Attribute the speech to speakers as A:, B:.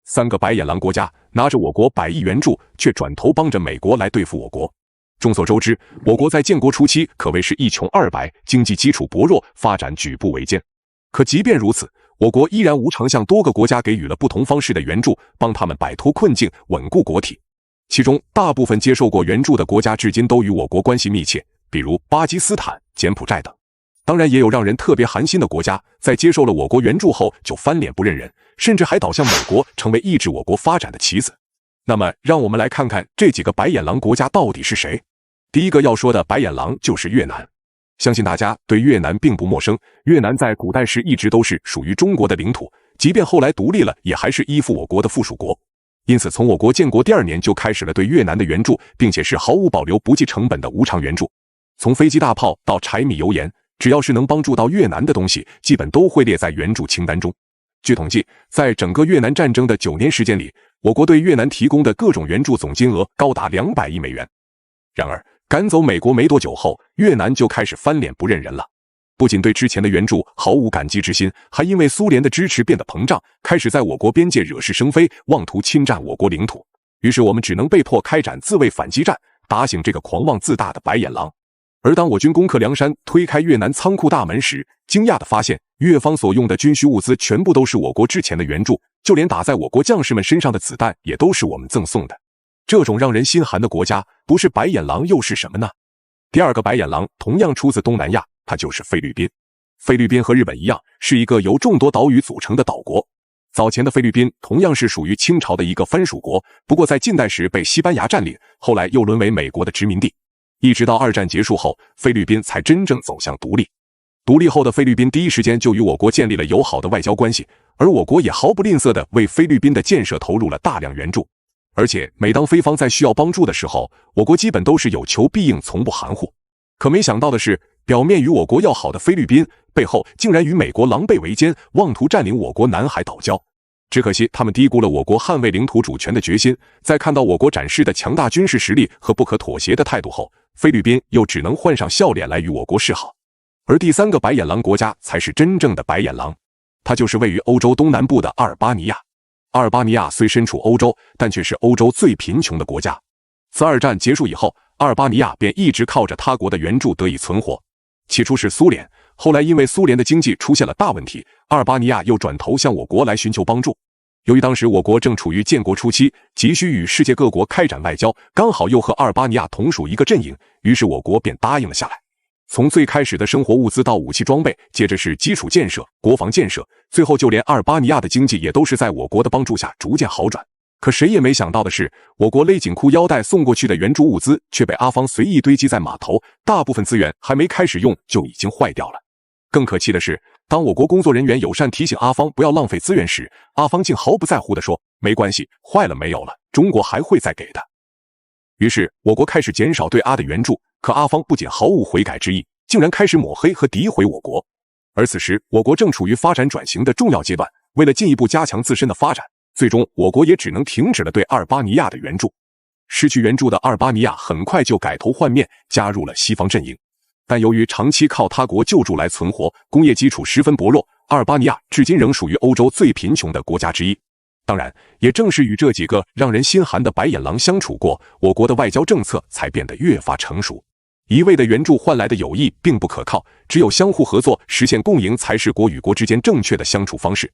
A: 3个白眼狼国家拿着我国100亿援助，却转头帮着美国来对付我国。众所周知，我国在建国初期可谓是一穷二白，经济基础薄弱，发展举步维艰。可即便如此，我国依然无偿向多个国家给予了不同方式的援助，帮他们摆脱困境，稳固国体。其中大部分接受过援助的国家至今都与我国关系密切，比如巴基斯坦、柬埔寨等。当然也有让人特别寒心的国家，在接受了我国援助后就翻脸不认人，甚至还倒向美国，成为抑制我国发展的棋子。那么让我们来看看这几个白眼狼国家到底是谁。第一个要说的白眼狼就是越南。相信大家对越南并不陌生，越南在古代时一直都是属于中国的领土，即便后来独立了，也还是依附我国的附属国。因此从我国建国第2年就开始了对越南的援助，并且是毫无保留、不计成本的无偿援助。从飞机大炮到柴米油盐，只要是能帮助到越南的东西，基本都会列在援助清单中。据统计，在整个越南战争的9年时间里，我国对越南提供的各种援助总金额高达200亿美元。然而赶走美国没多久后，越南就开始翻脸不认人了。不仅对之前的援助毫无感激之心，还因为苏联的支持变得膨胀，开始在我国边界惹是生非，妄图侵占我国领土。于是我们只能被迫开展自卫反击战，打醒这个狂妄自大的白眼狼。而当我军攻克凉山，推开越南仓库大门时，惊讶地发现越方所用的军需物资全部都是我国之前的援助，就连打在我国将士们身上的子弹也都是我们赠送的。这种让人心寒的国家，不是白眼狼又是什么呢？第2个白眼狼同样出自东南亚，它就是菲律宾。菲律宾和日本一样，是一个由众多岛屿组成的岛国。早前的菲律宾同样是属于清朝的一个藩属国，不过在近代时被西班牙占领，后来又沦为美国的殖民地。一直到2战结束后，菲律宾才真正走向独立。独立后的菲律宾第一时间就与我国建立了友好的外交关系，而我国也毫不吝啬地为菲律宾的建设投入了大量援助。而且每当菲方在需要帮助的时候，我国基本都是有求必应，从不含糊。可没想到的是，表面与我国要好的菲律宾，背后竟然与美国狼狈为奸，妄图占领我国南海岛礁。只可惜他们低估了我国捍卫领土主权的决心，在看到我国展示的强大军事实力和不可妥协的态度后，菲律宾又只能换上笑脸来与我国示好。而第3个白眼狼国家才是真正的白眼狼，它就是位于欧洲东南部的阿尔巴尼亚。阿尔巴尼亚虽身处欧洲，但却是欧洲最贫穷的国家。自2战结束以后，阿尔巴尼亚便一直靠着他国的援助得以存活。起初是苏联，后来因为苏联的经济出现了大问题，阿尔巴尼亚又转头向我国来寻求帮助。由于当时我国正处于建国初期，急需与世界各国开展外交，刚好又和阿尔巴尼亚同属一个阵营，于是我国便答应了下来。从最开始的生活物资到武器装备，接着是基础建设、国防建设，最后就连阿尔巴尼亚的经济也都是在我国的帮助下逐渐好转。可谁也没想到的是，我国勒紧裤腰带送过去的援助物资却被阿方随意堆积在码头，大部分资源还没开始用就已经坏掉了。更可气的是，当我国工作人员友善提醒阿方不要浪费资源时，阿方竟毫不在乎地说没关系，坏了没有了，中国还会再给的。于是我国开始减少对阿的援助，可阿方不仅毫无悔改之意，竟然开始抹黑和诋毁我国。而此时我国正处于发展转型的重要阶段，为了进一步加强自身的发展，最终我国也只能停止了对阿尔巴尼亚的援助。失去援助的阿尔巴尼亚很快就改头换面，加入了西方阵营。但由于长期靠他国救助来存活，工业基础十分薄弱，阿尔巴尼亚至今仍属于欧洲最贫穷的国家之一。当然，也正是与这几个让人心寒的白眼狼相处过，我国的外交政策才变得越发成熟。一味的援助换来的友谊并不可靠，只有相互合作，实现共赢才是国与国之间正确的相处方式。